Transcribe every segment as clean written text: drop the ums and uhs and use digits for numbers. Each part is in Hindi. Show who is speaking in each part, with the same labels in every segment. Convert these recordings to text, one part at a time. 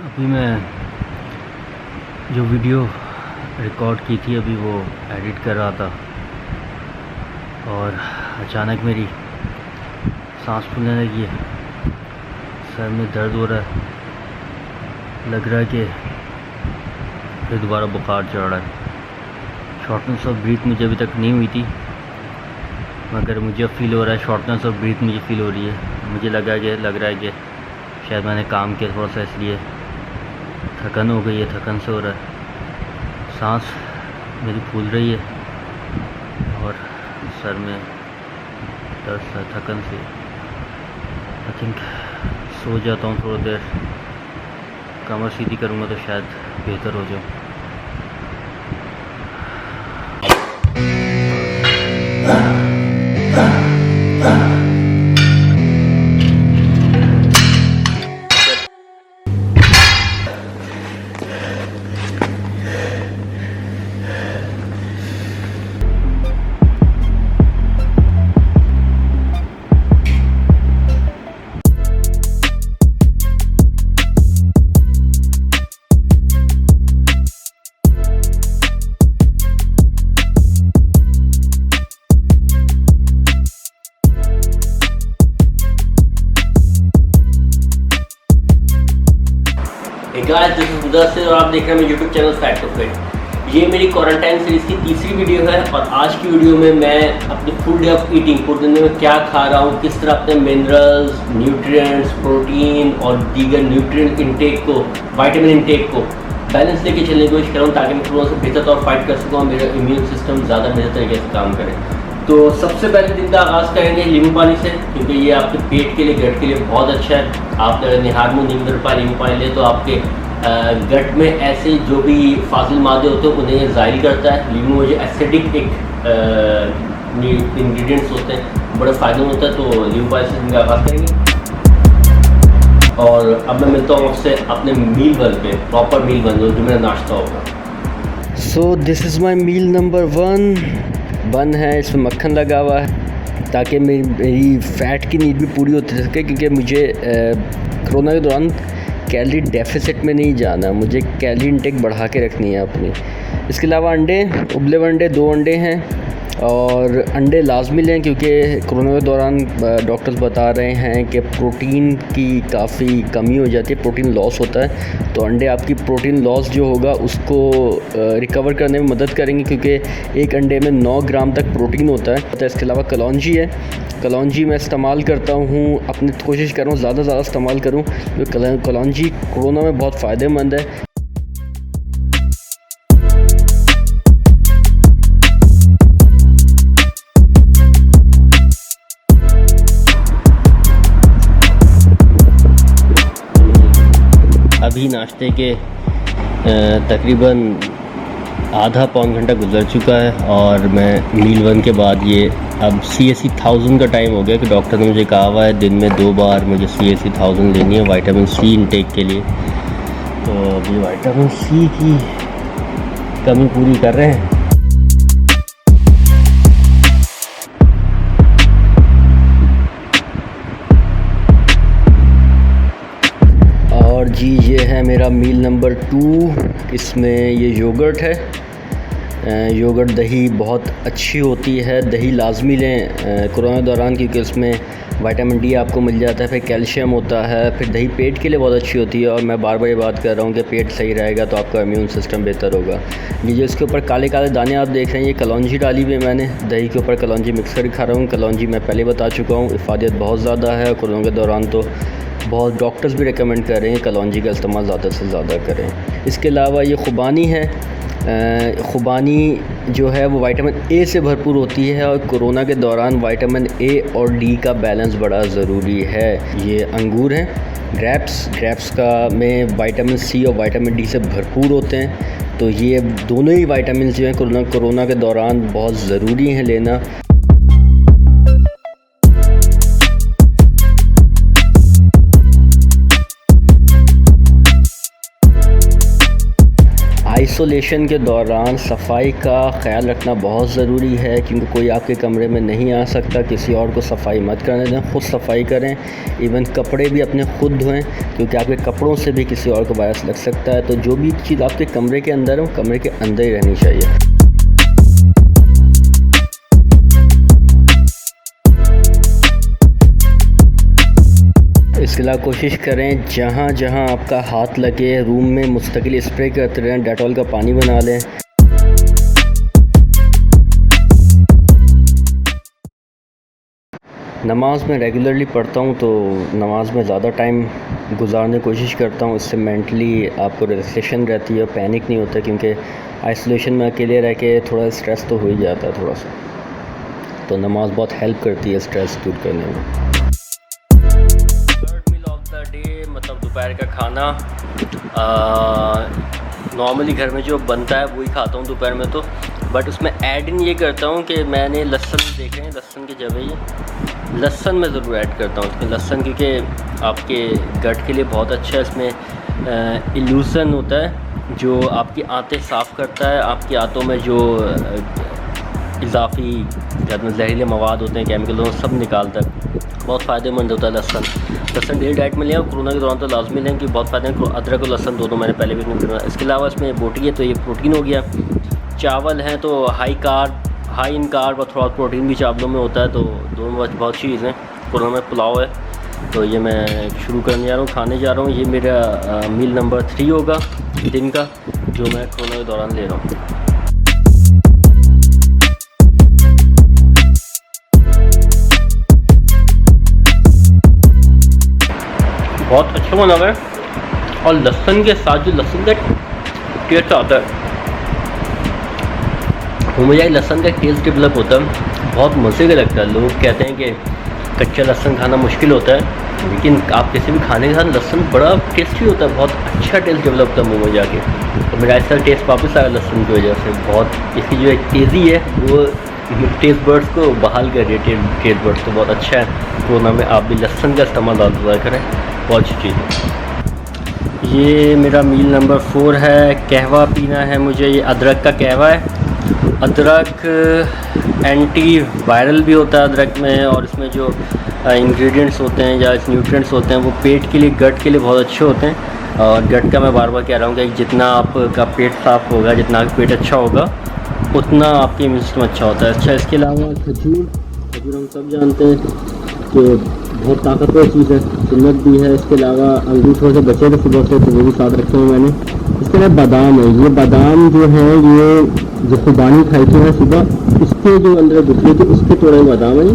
Speaker 1: अभी मैं जो वीडियो रिकॉर्ड की थी अभी वो एडिट कर रहा था और अचानक मेरी सांस फूलने लगी है, सर में दर्द हो रहा है, लग रहा है कि फिर दोबारा बुखार चढ़ रहा है। शॉर्टनेस ऑफ ब्रीथ मुझे अभी तक नहीं हुई थी मगर मुझे फील हो रहा है, शॉर्टनेस ऑफ ब्रीथ मुझे फील हो रही है। मुझे लग रहा है कि शायद मैंने काम किया थोड़ा सा, इसलिए थकन हो गई है, थकन से हो रहा है। सांस मेरी फूल रही है और सर में दर्द है थकन से। आई थिंक सो जाता हूँ थोड़ी देर, कमर सीधी करूँगा तो शायद बेहतर हो जाए।
Speaker 2: गाइस, दिस इज मुदस्सिर और आप देख रहे हैं मेरे YouTube channel fact to fit. ये मेरी क्वारंटाइन सीरीज़ की तीसरी वीडियो है और आज की वीडियो में मैं अपनी फुल डे ऑफ ईटिंग, पूरे दिन में क्या खा रहा हूँ, किस तरह अपने मिनरल्स, न्यूट्रिएंट्स, प्रोटीन और दीगर न्यूट्रिएंट इंटेक को, विटामिन इंटेक को बैलेंस लेके चलने की कोशिश कर रहा हूँ ताकि मैं कोरोना से बेहतर तौर फाइट कर सकूँ और मेरा इम्यून सिस्टम ज़्यादा बेहतर तरीके से काम करे। तो सबसे पहले दिन का आगाज़ करेंगे नींबू पानी से, क्योंकि ये आपके पेट के लिए, गट के लिए बहुत अच्छा है। आप अगर निहार मुँह नींबू पानी ले तो आपके गट में ऐसे जो भी फाजिल मादे होते हैं उन्हें ज़ाहिर करता है। नींबू में जो एसिडिक एक इंग्रेडिएंट्स होते हैं बड़ा फ़ायदा होता है। तो नींबू पानी से दिन का आगाज़ करेंगे और अब मैं मिलता हूँ आपसे अपने मील वन पे, प्रॉपर मील वन जो मेरा नाश्ता होगा।
Speaker 1: So this is my meal number 1। Bun है, इसमें मक्खन लगा हुआ है ताकि मेरी फ़ैट की नीड भी पूरी होती सके, क्योंकि मुझे कोरोना के दौरान कैलोरी डेफिसिट में नहीं जाना, मुझे कैलोरी इंटेक बढ़ा के रखनी है अपनी। इसके अलावा अंडे, उबले हुए अंडे 2 अंडे हैं और अंडे लाजमी लें क्योंकि कोरोना के दौरान डॉक्टर्स बता रहे हैं कि प्रोटीन की काफ़ी कमी हो जाती है, प्रोटीन लॉस होता है। तो अंडे आपकी प्रोटीन लॉस जो होगा उसको रिकवर करने में मदद करेंगे, क्योंकि एक अंडे में 9 ग्राम तक प्रोटीन होता है। तो इसके अलावा कलौंजी है, कलौंजी मैं इस्तेमाल करता हूँ, अपनी कोशिश कर रहा हूँ ज़्यादा इस्तेमाल करूँ, क्योंकि कलौंजी कोरोना में बहुत फ़ायदेमंद है। अभी नाश्ते के तकरीबन आधा पौन घंटा गुजर चुका है और मैं मील 1 के बाद ये अब CSE 1000 का टाइम हो गया कि डॉक्टर ने मुझे कहा हुआ है दिन में 2 बार मुझे CSE 1000 लेनी है विटामिन C इंटेक के लिए। तो अभी विटामिन C की कमी पूरी कर रहे हैं। और जी ये है मेरा मील नंबर 2। इसमें ये योगर्ट है, योगर्ट दही बहुत अच्छी होती है, दही लाजमी लें कोरोना के दौरान, क्योंकि उसमें विटामिन D आपको मिल जाता है, फिर कैल्शियम होता है, फिर दही पेट के लिए बहुत अच्छी होती है। और मैं बार बार ये बात कर रहा हूँ कि पेट सही रहेगा तो आपका इम्यून सिस्टम बेहतर होगा। ये जो इसके ऊपर काले काले दाने आप देख रहे हैं, ये कलौंजी डाली हुई है मैंने, दही के ऊपर कलौंजी मिक्स कर खा रहा हूँ। कलौंजी मैं पहले बता चुका हूँ, इफ़ादियत बहुत ज़्यादा है कोरोना के दौरान, तो बहुत डॉक्टर्स भी रेकमेंड कर रहे हैं कलौंजी का इस्तेमाल ज़्यादा से ज़्यादा करें। इसके अलावा ये खुबानी है, खुबानी जो है वो विटामिन A से भरपूर होती है और कोरोना के दौरान विटामिन A और D का बैलेंस बड़ा ज़रूरी है। ये अंगूर हैं, ग्रेप्स का में विटामिन C और विटामिन D से भरपूर होते हैं। तो ये दोनों ही विटामिन जो हैं कोरोना के दौरान बहुत ज़रूरी हैं लेना। आइसोलेशन के दौरान सफाई का ख़्याल रखना बहुत ज़रूरी है, क्योंकि कोई आपके कमरे में नहीं आ सकता। किसी और को सफाई मत करने दें, ख़ुद सफाई करें। इवन कपड़े भी अपने ख़ुद धोएं, क्योंकि आपके कपड़ों से भी किसी और को वायरस लग सकता है। तो जो भी चीज़ आपके कमरे के अंदर है वो कमरे के अंदर ही रहनी चाहिए। इसके अलावा कोशिश करें जहाँ जहाँ आपका हाथ लगे रूम में मुस्तकिल स्प्रे करते रहें, डेटॉल का पानी बना लें। नमाज़ में रेगुलरली पढ़ता हूँ, तो नमाज़ में ज़्यादा टाइम गुजारने की कोशिश करता हूँ। इससे मेंटली आपको रिलैक्सेशन रहती है, पैनिक नहीं होता, क्योंकि आइसोलेशन में अकेले रह के थोड़ा स्ट्रेस तो हो ही जाता है थोड़ा सा। तो नमाज़ बहुत हेल्प करती है स्ट्रेस दूर करने में। मतलब दोपहर का खाना नॉर्मली घर में जो बनता है वही खाता हूँ दोपहर में तो, बट उसमें ऐड इन ये करता हूँ कि मैंने लहसुन देखे हैं, लहसुन की जगह ये लहसुन मैं ज़रूर ऐड करता हूँ। लहसुन क्योंकि आपके गट के लिए बहुत अच्छा है। इसमें इल्यूसन होता है जो आपकी आंतें साफ़ करता है, आपकी आंतों में जो इजाफी जहरीले मवाद होते हैं, केमिकल, सब निकालता है। बहुत फ़ायदेमंद होता है लहसुन डेली डाइट में लिया। कोरोना के दौरान तो लाजमी लें कि बहुत फ़ायदे हैं। अदरक और लहसुन दोनों मैंने पहले भी नहीं। इसके अलावा इसमें बोटी है तो ये प्रोटीन हो गया। चावल हैं तो हाई इन कार्ब और थोड़ा प्रोटीन भी चावलों में होता है, तो दोनों बहुत चीज़ हैं। कोरोना में पुलाव है, तो ये मैं शुरू करने जा रहा हूँ, खाने जा रहा हूँ। ये मेरा मील नंबर 3 होगा दिन का, जो मैं कोरोना के दौरान ले रहा हूँ। बहुत अच्छा बना हुआ है, और लहसुन के साथ जो लहसुन का टेस्ट आता है वो मुझे लहसुन का टेस्ट डेवलप होता है, बहुत मज़े का लगता है। लोग कहते हैं कि कच्चा लहसुन खाना मुश्किल होता है, लेकिन आप किसी भी खाने के साथ लहसुन बड़ा टेस्टी होता है, बहुत अच्छा टेस्ट डेवलप होता है मुँह में जाके। तो मेरा ऐसा टेस्ट वापस आया लहसुन की वजह से। बहुत इसकी जो एक तेज़ी है वो टेस्ट बर्ड्स को बहाल कर रही है। टेस्ट बर्ड्स तो बहुत अच्छा है। कोरोना में आप भी लहसुन का इस्तेमाल ज़्यादा करें, बहुत अच्छी चीज़ है। ये मेरा मील नंबर 4 है। कहवा पीना है मुझे। ये अदरक का कहवा है। अदरक एंटी वायरल भी होता है अदरक में, और इसमें जो इंग्रेडिएंट्स होते हैं या न्यूट्रिएंट्स होते हैं वो पेट के लिए, गट के लिए बहुत अच्छे होते हैं। और गट का मैं बार बार कह रहा हूँ कि जितना आपका पेट साफ़ होगा, जितना आपका पेट अच्छा होगा, उतना आपके इम्यून सिस्टम अच्छा होता है। अच्छा, इसके अलावा खजूर हम सब जानते हैं कि बहुत ताकतवर चीज़ है, सुन्नत भी है। इसके अलावा अंगूर थोड़े से बचे थे सुबह से, तो वो भी साथ रखे हुए मैंने। इसके अलावा बादाम है। ये बादाम जो है, ये जो खुबानी खाई थी मैं सुबह, उसके जो अंदर गुठली थी उसके थोड़े बादाम है।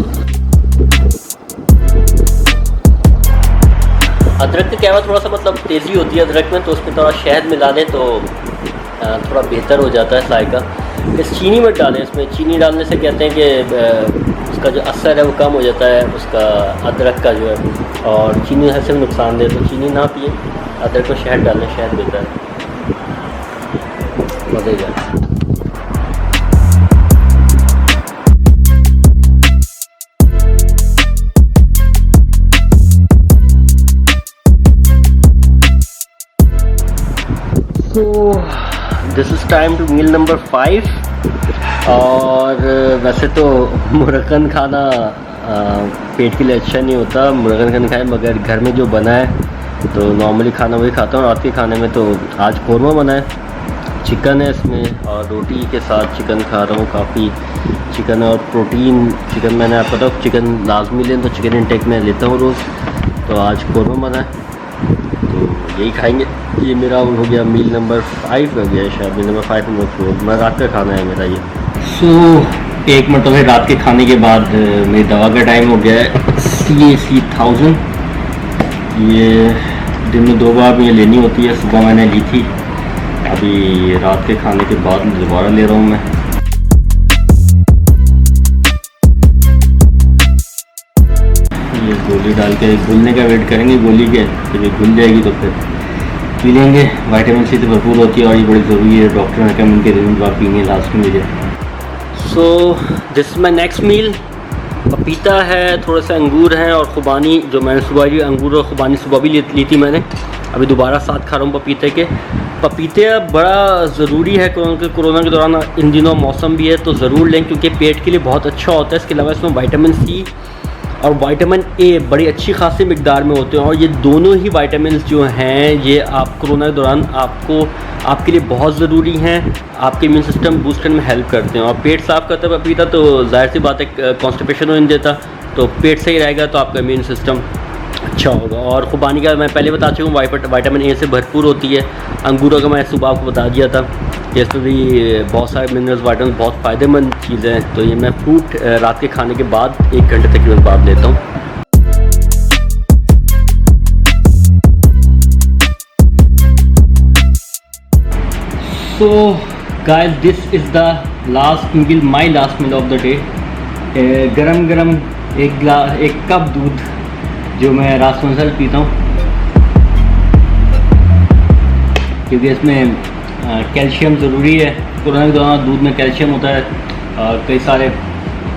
Speaker 1: अदरक का कहवा थोड़ा सा मतलब तेज़ी होती है अदरक में, तो उसमें थोड़ा शहद मिला लें तो थोड़ा बेहतर हो जाता है जायका। इस चीनी मत डालें, इसमें चीनी डालने से कहते हैं कि उसका जो असर है वो कम हो जाता है उसका, अदरक का जो है, और चीनी हर से नुकसान दे, तो चीनी ना पिए, अदरक में शहद डालें, शहद बेहतर है, मज़े का। So this is time to meal number 5। और वैसे तो मुरक्कन खाना पेट के लिए अच्छा नहीं होता, मुरक्कन खाना खाए, मगर घर में जो बना है तो नॉर्मली खाना वही खाता हूँ। रात के खाने में तो आज कौरमा बना है, चिकन है इसमें, और रोटी के साथ चिकन खा रहा हूँ। काफ़ी चिकन और प्रोटीन, चिकन मैंने आपको बताऊँ चिकन लाजमी लें, तो चिकन इंटेक में लेता हूँ रोज़, तो आज कौरमा बना है तो यही खाएंगे। ये मेरा हो गया मील नंबर 5 हो गया शायद, मील नंबर 5 नंबर 4 मैं रात का खाना है मेरा ये। सो 1 मिनट फिर रात के खाने के बाद मेरी दवा का टाइम हो गया है। CAC 1000 ये दिन में 2 बार मुझे लेनी होती है। सुबह मैंने ली थी, अभी रात के खाने के बाद दोबारा ले रहा हूँ मैं। ये गोली डाल के घुलने का वेट करेंगे, गोली के जब ये घुल जाएगी तो फिर पी लेंगे। विटामिन C तो भरपूर होती है और ये बड़ी ज़रूरी है, डॉक्टर ने रिकमेंड के दिन बाद पीनी है लास्ट में मुझे। So this is my next meal. पपीता है, थोड़े से अंगूर हैं और खुबानी, जो मैंने सुबह अंगूर और खुबानी सुबह भी ली थी मैंने,
Speaker 2: अभी दोबारा साथ खा रहा हूँ पपीते के। पपीते बड़ा ज़रूरी है कोरोना के दौरान, इन दिनों मौसम भी है तो ज़रूर लें, क्योंकि पेट के लिए बहुत अच्छा होता है। इसके अलावा इसमें विटामिन सी और विटामिन ए बड़ी अच्छी खासी मिकदार में होते हैं, और ये दोनों ही विटामिन जो हैं ये आप कोरोना के दौरान आपके लिए बहुत ज़रूरी हैं। आपके इम्यून सिस्टम बूस्ट करने में हेल्प करते हैं, और पेट साफ़ करता है पपीता, तो जाहिर सी बात है कॉन्स्टिपेशन होने देता, तो पेट सही रहेगा तो आपका इम्यून सिस्टम अच्छा होगा। और खुबानी का मैं पहले बता चुका हूँ, विटामिन ए से भरपूर होती है। अंगूरों का मैं सुबह आपको बता दिया था, इसमें भी बहुत सारे मिनरल्स विटामिन बहुत फ़ायदेमंद चीज़ें हैं। तो ये मैं फ्रूट रात के खाने के बाद 1 घंटे तकरीबन बाद लेता हूँ। So guys, this is the my last meal of the day. गरम गरम एक कप दूध जो मैं रात में पीता हूँ, क्योंकि इसमें कैल्शियम ज़रूरी है। कोरोना के दौरान दूध में कैल्शियम होता है और कई सारे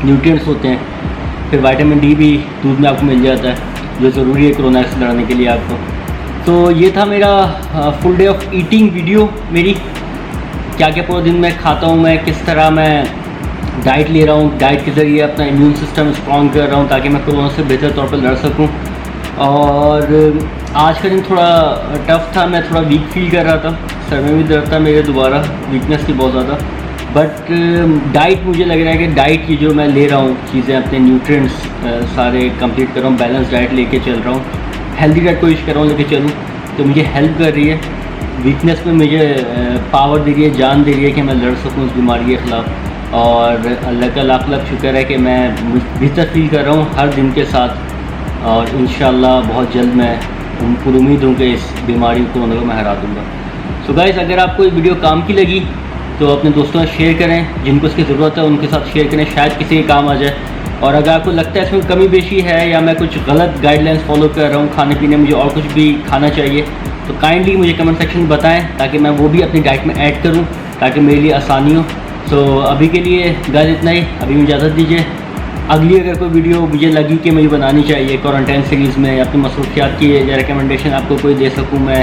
Speaker 2: न्यूट्रिएंट्स होते हैं, फिर विटामिन डी भी दूध में आपको मिल जाता है जो ज़रूरी है कोरोना से लड़ने के लिए आपको। तो ये था मेरा full day of eating video मेरी, क्या क्या पूरा दिन मैं खाता हूँ, मैं किस तरह मैं डाइट ले रहा हूँ, डाइट के ज़रिए अपना इम्यून सिस्टम स्ट्रॉन्ग कर रहा हूँ ताकि मैं कोरोना से बेहतर तौर पर लड़ सकूँ। और आज का दिन थोड़ा टफ़ था, मैं थोड़ा वीक फील कर रहा था, सर में भी दर्द था मेरे, दोबारा वीकनेस थी बहुत ज़्यादा। बट डाइट मुझे लग रहा है कि डाइट की जो मैं ले रहा हूँ चीज़ें, अपने न्यूट्रिएंट्स सारे कंप्लीट कर रहा हूँ, बैलेंस डाइट लेके चल रहा हूँ, हेल्दी डाइट कोशिश कर रहा हूँ लेके चलूँ, तो मुझे हेल्प कर रही है। वीकनेस में मुझे पावर दे रही है, जान दे रही है कि मैं लड़ सकूँ उस बीमारी के ख़िलाफ़। और अल्लाह का लाख लाख शुक्र है कि मैं बेहतर फील कर रहा हूँ हर दिन के साथ, और इंशाल्लाह बहुत जल्द मैं पूरी उम्मीद हूँ कि इस बीमारी को मैं हरा दूँगा। सो गाइस, अगर आपको ये वीडियो काम की लगी तो अपने दोस्तों से शेयर करें, जिनको इसकी ज़रूरत है उनके साथ शेयर करें, शायद किसी के काम आ जाए। और अगर आपको लगता है इसमें कमी बेशी है या मैं कुछ गलत गाइडलाइंस फॉलो कर रहा हूँ खाने पीने में, मुझे और कुछ भी खाना चाहिए, तो काइंडली मुझे कमेंट सेक्शन में बताएं ताकि मैं वो भी अपनी डाइट में ऐड करूँ, ताकि मेरे लिए आसानी हो। तो अभी के लिए गाइस इतना ही, अभी मुझे इजाज़त दीजिए। अगली अगर कोई वीडियो मुझे लगी कि मुझे बनानी चाहिए क्वारंटाइन सीरीज़ में, या अपनी मसरूफियात की या रिकमेंडेशन आपको कोई दे सकूँ मैं,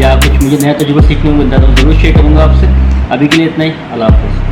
Speaker 2: या कुछ मुझे नया तजुर्बा सीखने को मिलता है तो ज़रूर शेयर करूँगा आपसे। अभी के लिए इतना ही, अल्लाह हाफ़िज़।